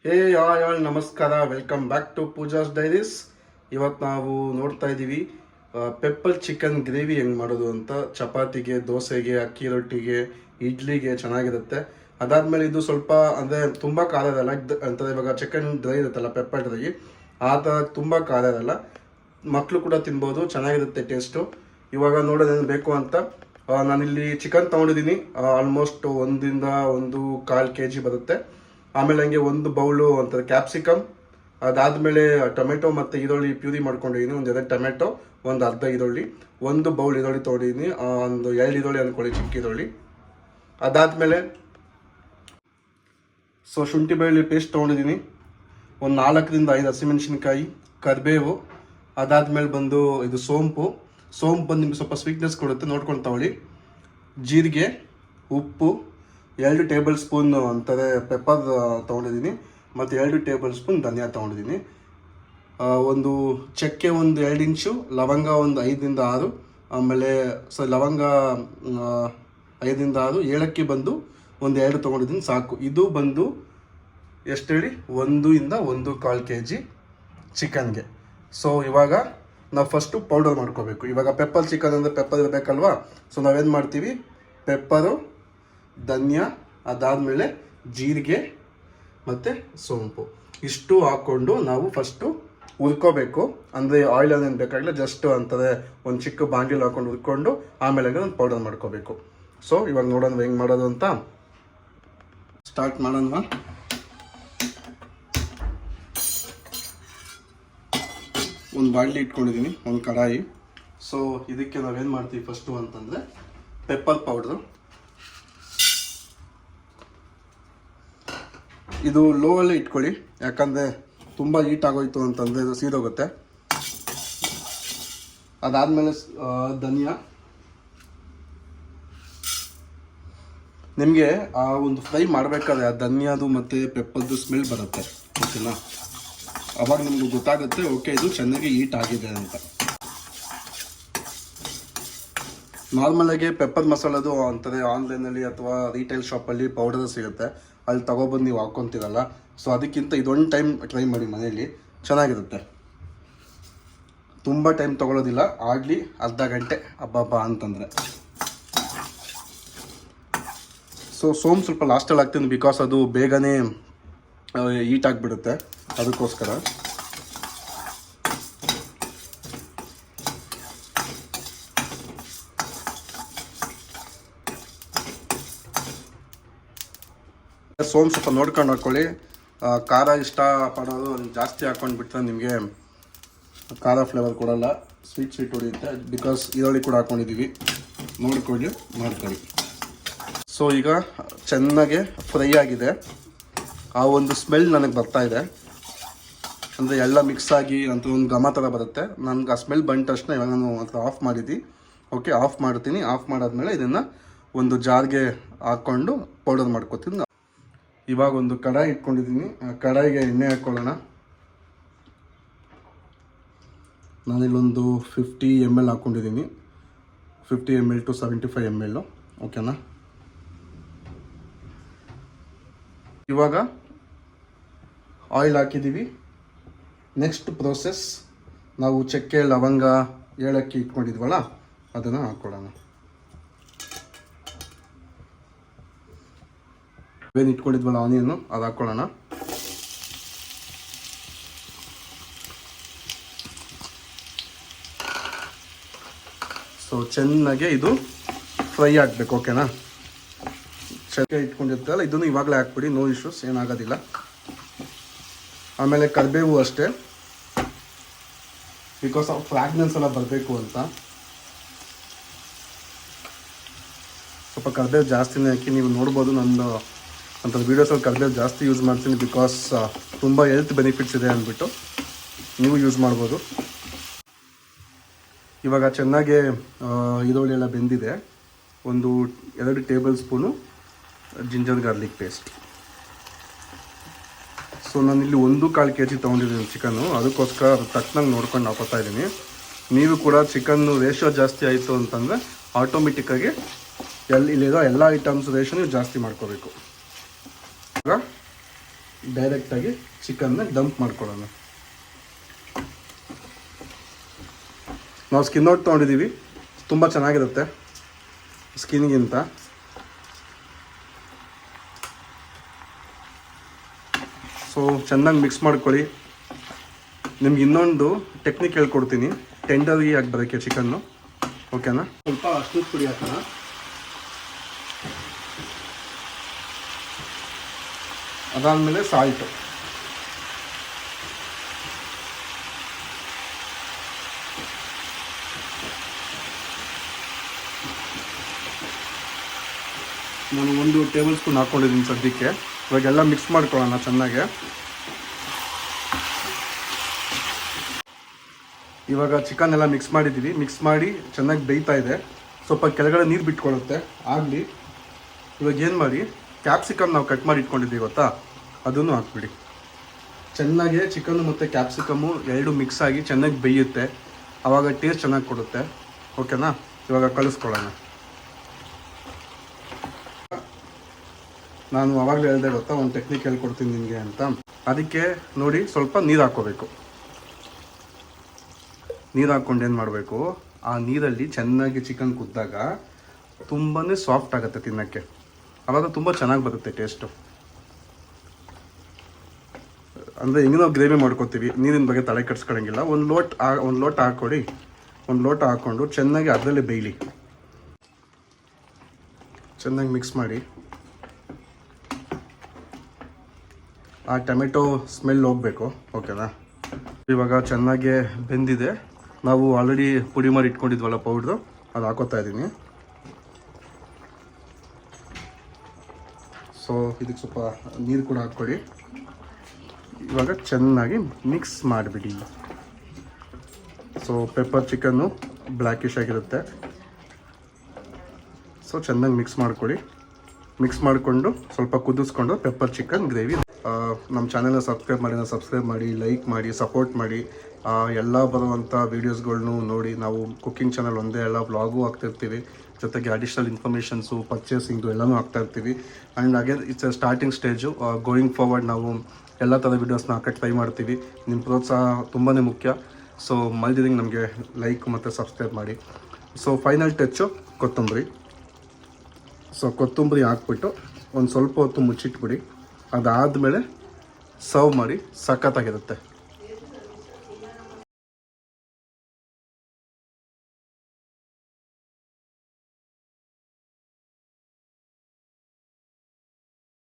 ಹೇ y'all ನಮಸ್ಕಾರ, welcome back to Pooja's diaries. ಇವತ್ತು ನಾವು ನೋಡ್ತಾ ಇದ್ದೀವಿ ಪೆಪ್ಪರ್ ಚಿಕನ್ ಗ್ರೇವಿ ಹೆಂಗೆ ಮಾಡೋದು ಅಂತ. ಚಪಾತಿಗೆ, ದೋಸೆಗೆ, ಅಕ್ಕಿ ರೊಟ್ಟಿಗೆ, ಇಡ್ಲಿಗೆ ಚೆನ್ನಾಗಿರುತ್ತೆ. ಅದಾದಮೇಲೆ ಇದು ಸ್ವಲ್ಪ ಅಂದರೆ ತುಂಬ ಖಾರ ಇರಲ್ಲ ಅಂತ. ಇವಾಗ ಚಿಕನ್ ಡ್ರೈ ಇರುತ್ತಲ್ಲ, ಪೆಪ್ಪರ್ ಡ್ರೈ, ಆ ಥರ ತುಂಬ ಖಾರ ಇರಲ್ಲ. ಮಕ್ಕಳು ಕೂಡ ತಿನ್ಬೋದು, ಚೆನ್ನಾಗಿರುತ್ತೆ ಟೇಸ್ಟು. ಇವಾಗ ನೋಡೋದೇನು ಬೇಕು ಅಂತ ನಾನಿಲ್ಲಿ ಚಿಕನ್ ತೊಗೊಂಡಿದ್ದೀನಿ. ಆಲ್ಮೋಸ್ಟ್ 1.25 kg ಬರುತ್ತೆ. ಆಮೇಲೆ ಹಂಗೆ ಒಂದು ಬೌಲು ಅಂತ ಕ್ಯಾಪ್ಸಿಕಮ್, ಅದಾದಮೇಲೆ ಟೊಮೆಟೊ ಮತ್ತು ಈರುಳ್ಳಿ ಪ್ಯೂರಿ ಮಾಡ್ಕೊಂಡಿದ್ದೀನಿ. ಒಂದು 2 ಟೊಮೆಟೊ, ಒಂದು ಅರ್ಧ ಈರುಳ್ಳಿ, ಒಂದು ಬೌಲ್ ಈರುಳ್ಳಿ ತೊಗೊಂಡಿದ್ದೀನಿ. ಒಂದು 2 ಈರುಳ್ಳಿ ಅಂದ್ಕೊಳ್ಳಿ, ಚಿಕ್ಕ ಈರುಳ್ಳಿ. ಅದಾದಮೇಲೆ ಶುಂಠಿ ಬೆಳ್ಳುಳ್ಳಿ ಪೇಸ್ಟ್ ತೊಗೊಂಡಿದ್ದೀನಿ. ಒಂದು 4 5 ಹಸಿಮೆಣಸಿನ್ಕಾಯಿ, ಕರಿಬೇವು, ಅದಾದಮೇಲೆ ಬಂದು ಇದು ಸೋಂಪು ಬಂದು ನಿಮ್ಗೆ ಸ್ವಲ್ಪ ಸ್ವೀಟ್ನೆಸ್ ಕೊಡುತ್ತೆ, ನೋಡ್ಕೊಂಡು ತಗೊಳ್ಳಿ. ಜೀರಿಗೆ, ಉಪ್ಪು, 2 ಟೇಬಲ್ ಸ್ಪೂನ್ ಅಂತಾರೆ ಪೆಪ್ಪರ್ ತೊಗೊಂಡಿದ್ದೀನಿ, ಮತ್ತು 2 ಟೇಬಲ್ ಸ್ಪೂನ್ ಧನಿಯಾ ತೊಗೊಂಡಿದ್ದೀನಿ. ಒಂದು ಚಕ್ಕೆ ಒಂದು 2 ಇಂಚು, ಲವಂಗ ಒಂದು 5 6, ಆಮೇಲೆ ಲವಂಗ 5 6, ಏಲಕ್ಕಿ ಬಂದು ಒಂದು 2 ತೊಗೊಂಡಿದ್ದೀನಿ, ಸಾಕು. ಇದು ಬಂದು ಎಷ್ಟು ಹೇಳಿ, 1 ಇಂದ 1.25 kg ಚಿಕನ್ಗೆ. ಸೊ ಇವಾಗ ನಾವು ಫಸ್ಟು ಪೌಡರ್ ಮಾಡ್ಕೋಬೇಕು. ಇವಾಗ ಪೆಪ್ಪರ್ ಚಿಕನ್ ಅಂದರೆ ಪೆಪ್ಪರ್ ಇರಬೇಕಲ್ವಾ. ಸೊ ನಾವೇನು ಮಾಡ್ತೀವಿ, ಪೆಪ್ಪರು, ಧನಿಯಾ, ಅದಾದಮೇಲೆ ಜೀರಿಗೆ ಮತ್ತು ಸೋಂಪು ಇಷ್ಟು ಹಾಕ್ಕೊಂಡು ನಾವು ಫಸ್ಟು ಹುರ್ಕೋಬೇಕು. ಅಂದರೆ ಆಯಿಲ್ ಅದೇನು ಬೇಕಾಗಿಲ್ಲ, ಜಸ್ಟ್ ಅಂತಾರೆ ಒಂದು ಚಿಕ್ಕ ಬಾಂಡಿಲ್ ಹಾಕ್ಕೊಂಡು ಹುರ್ಕೊಂಡು ಆಮೇಲೆ ಒಂದು ಪೌಡರ್ ಮಾಡ್ಕೋಬೇಕು. ಸೊ ಇವಾಗ ನೋಡೋಣ ಹೆಂಗೆ ಮಾಡೋದು ಅಂತ ಸ್ಟಾರ್ಟ್ ಮಾಡೋಣ. ಒಂದು ಬಾಣಲಿ ಇಟ್ಕೊಂಡಿದ್ದೀನಿ, ಒಂದು ಕಡಾಯಿ. ಸೊ ಇದಕ್ಕೆ ನಾವೇನು ಮಾಡ್ತೀವಿ ಫಸ್ಟು ಅಂತಂದರೆ ಪೆಪ್ಪರ್ ಪೌಡ್ರು. ಇದು ಲೋ ಅಲ್ಲೇ ಇಟ್ಕೊಳ್ಳಿ, ಯಾಕಂದರೆ ತುಂಬ ಹೀಟ್ ಆಗೋಯ್ತು ಅಂತಂದರೆ ಇದು ಸೀದೋಗುತ್ತೆ. ಅದಾದಮೇಲೆ ಧನಿಯಾ. ನಿಮಗೆ ಆ ಒಂದು ಫ್ರೈ ಮಾಡಬೇಕಾದ್ರೆ ಆ ಧನಿಯಾದು ಮತ್ತು ಪೆಪ್ಪರ್ದು ಸ್ಮೆಲ್ ಬರುತ್ತೆ, ಓಕೆನಾ. ಅವಾಗ ನಿಮ್ಗೆ ಗೊತ್ತಾಗುತ್ತೆ, ಓಕೆ ಇದು ಚೆನ್ನಾಗಿ ಹೀಟ್ ಆಗಿದೆ ಅಂತ. ನಾರ್ಮಲಾಗಿ ಪೆಪ್ಪರ್ ಮಸಾಲದು ಅಂತಾರೆ ಆನ್ಲೈನಲ್ಲಿ ಅಥವಾ ರೀಟೇಲ್ ಶಾಪಲ್ಲಿ ಪೌಡರ್ ಸಿಗುತ್ತೆ, ಅಲ್ಲಿ ತೊಗೊಬಂದು ನೀವು ಹಾಕ್ಕೊತೀರಲ್ಲ. ಸೊ ಅದಕ್ಕಿಂತ ಇದೊಂದು ಟೈಮ್ ಟ್ರೈ ಮಾಡಿ ಮನೆಯಲ್ಲಿ, ಚೆನ್ನಾಗಿರುತ್ತೆ. ತುಂಬ ಟೈಮ್ ತೊಗೊಳ್ಳೋದಿಲ್ಲ, ಆಗಲಿ ಅರ್ಧ ಗಂಟೆ ಹಬ್ಬ ಅಂತಂದರೆ. ಸೊ ಸೋಂಪು ಸ್ವಲ್ಪ ಲಾಸ್ಟಲ್ಲಿ ಹಾಕ್ತೀನಿ, ಬಿಕಾಸ್ ಅದು ಬೇಗನೆ ಹೀಟ್ ಆಗಿಬಿಡುತ್ತೆ, ಅದಕ್ಕೋಸ್ಕರ. ಸೋಂಪು ಸ್ವಲ್ಪ ನೋಡ್ಕೊಂಡು ಹಾಕ್ಕೊಳ್ಳಿ. ಖಾರ ಇಷ್ಟಪಡೋದು ಜಾಸ್ತಿ ಹಾಕ್ಕೊಂಡು ಬಿಟ್ಟರೆ ನಿಮಗೆ ಖಾರ ಫ್ಲೇವರ್ ಕೊಡೋಲ್ಲ, ಸ್ವೀಟ್ ಹೊಡೆಯುತ್ತೆ. ಬಿಕಾಸ್ ಈರುಳ್ಳಿ ಕೂಡ ಹಾಕ್ಕೊಂಡಿದ್ದೀವಿ, ನೋಡ್ಕೊಳ್ಳಿ, ಮಾಡ್ಕೊಳ್ಳಿ. ಸೊ ಈಗ ಚೆನ್ನಾಗೆ ಫ್ರೈ ಆಗಿದೆ, ಆ ಒಂದು ಸ್ಮೆಲ್ ನನಗೆ ಬರ್ತಾಯಿದೆ. ಅಂದರೆ ಎಲ್ಲ ಮಿಕ್ಸ್ ಆಗಿ ಅಂತ ಒಂದು ಘಮ ಥರ ಬರುತ್ತೆ. ನನಗೆ ಆ ಸ್ಮೆಲ್ ಬಂದ ತಕ್ಷಣ ಇವಾಗ ನಾನು ಅಂತ ಆಫ್ ಮಾಡಿದ್ವಿ. ಓಕೆ, ಆಫ್ ಮಾಡ್ತೀನಿ. ಆಫ್ ಮಾಡಾದ್ಮೇಲೆ ಇದನ್ನು ಒಂದು ಜಾರ್ಗೆ ಹಾಕ್ಕೊಂಡು ಪೌಡರ್ ಮಾಡ್ಕೊತೀನಿ. ಇವಾಗ ಒಂದು ಕಡಾಯಿ ಇಟ್ಕೊಂಡಿದ್ದೀನಿ, ಕಡಾಯಿಗೆ ಎಣ್ಣೆ ಹಾಕ್ಕೊಳ್ಳೋಣ. ನಾನಿಲ್ಲೊಂದು 50 ml ಹಾಕ್ಕೊಂಡಿದ್ದೀನಿ, 50 ml to 75 ml, ಓಕೆನಾ. ಇವಾಗ ಆಯಿಲ್ ಹಾಕಿದ್ದೀವಿ. ನೆಕ್ಸ್ಟ್ ಪ್ರೋಸೆಸ್, ನಾವು ಚಕ್ಕೆ, ಲವಂಗ, ಏಲಕ್ಕಿ ಇಟ್ಕೊಂಡಿದ್ವಲ್ಲ ಅದನ್ನು ಹಾಕ್ಕೊಳ್ಳೋಣ. ಏನು ಇಟ್ಕೊಂಡಿದ್ವಲ್ಲ ಆನಿಯನ್ನು, ಅದು ಹಾಕ್ಕೊಳ್ಳೋಣ. ಸೊ ಚೆನ್ನಾಗೆ ಇದು ಫ್ರೈ ಆಗಬೇಕು, ಓಕೆನಾ. ಚಕ್ಕೆ ಇಟ್ಕೊಂಡಿರ್ತಲ್ಲ, ಇದನ್ನು ಇವಾಗಲೇ ಹಾಕ್ಬಿಡಿ, ನೋ ಇಶ್ಯೂಸ್, ಏನಾಗೋದಿಲ್ಲ. ಆಮೇಲೆ ಕರಿಬೇವು ಅಷ್ಟೇ, ಬಿಕಾಸ್ ಆಫ್ ಫ್ರಾಗ್ನೆನ್ಸ್ ಎಲ್ಲ ಬರಬೇಕು ಅಂತ ಸ್ವಲ್ಪ ಕರಿಬೇವು ಜಾಸ್ತಿನೇ ಹಾಕಿ. ನೀವು ನೋಡ್ಬೋದು ನನ್ನ ಅಂಥದ್ದು ವೀಡಿಯೋಸಲ್ಲಿ ಕರಿಬೇವು ಜಾಸ್ತಿ ಯೂಸ್ ಮಾಡ್ತೀನಿ, ಬಿಕಾಸ್ ತುಂಬ ಹೆಲ್ತ್ ಬೆನಿಫಿಟ್ಸ್ ಇದೆ ಅಂದ್ಬಿಟ್ಟು ನೀವು ಯೂಸ್ ಮಾಡ್ಬೋದು. ಇವಾಗ ಚೆನ್ನಾಗೆ ಈರುಳ್ಳಿ ಎಲ್ಲ ಬೆಂದಿದೆ. ಒಂದು 2 table spoon ginger garlic paste. So ನಾನಿಲ್ಲಿ 1.25 kg ತೊಗೊಂಡಿದ್ದೀನಿ ಚಿಕನ್ನು, ಅದಕ್ಕೋಸ್ಕರ ಅದು ತಕ್ಕನಂಗೆ ನೋಡ್ಕೊಂಡು ಹಾಕೋತಾ ಇದ್ದೀನಿ. ನೀವು ಕೂಡ ಚಿಕನ್ನು ರೇಷೋ ಜಾಸ್ತಿ ಆಯಿತು ಅಂತಂದರೆ ಆಟೋಮೆಟಿಕ್ಕಾಗಿ ಇಲ್ಲಿರೋ ಎಲ್ಲ ಐಟಮ್ಸ್ ರೇಷೋ ನೀವು ಜಾಸ್ತಿ ಮಾಡ್ಕೋಬೇಕು. ಇವಾಗ ಡೈರೆಕ್ಟಾಗಿ ಚಿಕನ್ನ ಡಂಪ್ ಮಾಡ್ಕೊಳ್ಳೋಣ. ನಾವು ಸ್ಕಿನ್ ಔಟ್ ತೊಗೊಂಡಿದ್ದೀವಿ, ತುಂಬ ಚೆನ್ನಾಗಿರುತ್ತೆ ಸ್ಕಿನ್ಗಿಂತ. ಸೊ ಚೆನ್ನಾಗಿ ಮಿಕ್ಸ್ ಮಾಡ್ಕೊಳ್ಳಿ. ನಿಮ್ಗೆ ಇನ್ನೊಂದು ಟೆಕ್ನಿಕ್ ಹೇಳ್ಕೊಡ್ತೀನಿ, ಟೆಂಡರಿ ಆಗಿ ಬರೋಕ್ಕೆ ಚಿಕನ್ನು. ಓಕೆನಾ? ಸ್ವಲ್ಪ ಅರಿಶಿನದ ಪುಡಿ ಹಾಕೋಣ. ಅದಾದಮೇಲೆ ಸಾಲ್ಟು. ನಾನು 1 ಟೇಬಲ್ ಸ್ಪೂನ್ ಹಾಕ್ಕೊಂಡಿದ್ದೀನಿ ಸದ್ಯಕ್ಕೆ. ಇವಾಗೆಲ್ಲ ಮಿಕ್ಸ್ ಮಾಡ್ಕೊಳ್ಳೋಣ ಚೆನ್ನಾಗೆ. ಇವಾಗ ಚಿಕನ್ ಎಲ್ಲ ಮಿಕ್ಸ್ ಮಾಡಿದ್ದೀವಿ. ಮಿಕ್ಸ್ ಮಾಡಿ ಚೆನ್ನಾಗಿ ಬೇಯ್ತಾ ಇದೆ. ಸ್ವಲ್ಪ ಕೆಳಗಡೆ ನೀರು ಬಿಟ್ಕೊಳ್ಳುತ್ತೆ ಆಗಲಿ. ಇವಾಗ ಏನು ಮಾಡಿ, ಕ್ಯಾಪ್ಸಿಕಮ್ ನಾವು ಕಟ್ ಮಾಡಿ ಇಟ್ಕೊಂಡಿದ್ದೀವಿ ಗೊತ್ತಾ, ಅದನ್ನು ಹಾಕ್ಬಿಡಿ. ಚೆನ್ನಾಗಿ ಚಿಕನ್ನು ಮತ್ತು ಕ್ಯಾಪ್ಸಿಕಮ್ಮು ಎರಡು ಮಿಕ್ಸ್ ಆಗಿ ಚೆನ್ನಾಗಿ ಬೇಯುತ್ತೆ. ಆವಾಗ ಟೇಸ್ಟ್ ಚೆನ್ನಾಗಿ ಕೊಡುತ್ತೆ. ಓಕೆನಾ? ಇವಾಗ ಕಲಿಸ್ಕೊಳ್ಳೋಣ. ನಾನು ಆವಾಗಲೇ ಹೇಳಿದೆ ಗೊತ್ತಾ, ಒಂದು ಟೆಕ್ನಿಕ್ ಹೇಳ್ಕೊಡ್ತೀನಿ ನಿಮಗೆ ಅಂತ. ಅದಕ್ಕೆ ನೋಡಿ ಸ್ವಲ್ಪ ನೀರು ಹಾಕ್ಕೋಬೇಕು. ನೀರು ಹಾಕ್ಕೊಂಡು ಏನು ಮಾಡಬೇಕು, ಆ ನೀರಲ್ಲಿ ಚೆನ್ನಾಗಿ ಚಿಕನ್ ಕುದ್ದಾಗ ತುಂಬಾ ಸಾಫ್ಟ್ ಆಗುತ್ತೆ ತಿನ್ನೋಕ್ಕೆ. ಆವಾಗ ತುಂಬ ಚೆನ್ನಾಗಿ ಬರುತ್ತೆ ಟೇಸ್ಟು. ಅಂದರೆ ಹೆಂಗೆ ನಾವು ಗ್ರೇವಿ ಮಾಡ್ಕೊತೀವಿ, ನೀರಿನ ಬಗ್ಗೆ ತಲೆ ಕೆಡಿಸ್ಕೊಳ್ಳೋಂಗಿಲ್ಲ. ಒಂದು ಲೋಟ ಹಾಕ್ಕೊಡಿ. ಒಂದು ಲೋಟ ಹಾಕ್ಕೊಂಡು ಚೆನ್ನಾಗಿ ಅದರಲ್ಲೇ ಬೇಯಲಿ. ಚೆನ್ನಾಗಿ ಮಿಕ್ಸ್ ಮಾಡಿ. ಆ ಟೊಮೆಟೊ ಸ್ಮೆಲ್ ಹೋಗಬೇಕು. ಓಕೆನಾ? ಇವಾಗ ಚೆನ್ನಾಗಿ ಬೆಂದಿದೆ. ನಾವು ಆಲ್ರೆಡಿ ಪುಡಿ ಮಾಡಿ ಇಟ್ಕೊಂಡಿದ್ವಲ್ಲ ಪೌಡ್ರು, ಅದು ಹಾಕೋತಾ ಇದ್ದೀನಿ. ಸೊ ಇದಕ್ಕೆ ಸ್ವಲ್ಪ ನೀರು ಕೂಡ ಹಾಕ್ಕೊಳ್ಳಿ. ಇವಾಗ ಚೆನ್ನಾಗಿ ಮಿಕ್ಸ್ ಮಾಡಿಬಿಡಿ. ಸೊ ಪೆಪ್ಪರ್ ಚಿಕನ್ನು ಬ್ಲ್ಯಾಕಿಶ್ ಆಗಿರುತ್ತೆ. ಸೊ ಚೆನ್ನಾಗಿ ಮಿಕ್ಸ್ ಮಾಡ್ಕೊಳ್ಳಿ. ಮಿಕ್ಸ್ ಮಾಡಿಕೊಂಡು ಸ್ವಲ್ಪ ಕುದಿಸ್ಕೊಂಡು ಪೆಪ್ಪರ್ ಚಿಕನ್ ಗ್ರೇವಿ. ನಮ್ಮ ಚಾನೆಲ್ನ ಸಬ್ಸ್ಕ್ರೈಬ್ ಮಾಡಿ, ಲೈಕ್ ಮಾಡಿ, ಸಪೋರ್ಟ್ ಮಾಡಿ. ಎಲ್ಲ ಬರುವಂಥ ವೀಡಿಯೋಸ್ಗಳ್ನು ನೋಡಿ. ನಾವು ಕುಕ್ಕಿಂಗ್ ಚಾನಲ್ ಒಂದೇ ಅಲ್ಲ, ವ್ಲಾಗು ಹಾಕ್ತಾಯಿರ್ತೀವಿ. ಜೊತೆಗೆ ಅಡಿಷ್ನಲ್ ಇನ್ಫಾರ್ಮೇಷನ್ಸು, ಪರ್ಚೇಸಿಂಗ್ದು ಎಲ್ಲನೂ ಹಾಕ್ತಾಯಿರ್ತೀವಿ. And again it's a starting stage. Going forward ನಾವು ಎಲ್ಲ ಥರದ ವೀಡಿಯೋಸ್ನ ಹಾಕಕ್ಕೆ ಟ್ರೈ ಮಾಡ್ತೀವಿ. ನಿಮ್ಮ ಪ್ರೋತ್ಸಾಹ ತುಂಬಾ ಮುಖ್ಯ. ಸೊ ಮಲ್ದಿದಂಗೆ ನಮಗೆ ಲೈಕ್ ಮತ್ತು ಸಬ್ಸ್ಕ್ರೈಬ್ ಮಾಡಿ. ಸೊ ಫೈನಲ್ ಟಚ್ಚು ಕೊತ್ತಂಬರಿ. ಸೊ ಕೊತ್ತಂಬರಿ ಹಾಕ್ಬಿಟ್ಟು ಒಂದು ಸ್ವಲ್ಪ ಹೊತ್ತು ಮುಚ್ಚಿಟ್ಬಿಡಿ. ಅದಾದಮೇಲೆ ಸರ್ವ್ ಮಾಡಿ. ಸಖತ್ತಾಗಿರುತ್ತೆ.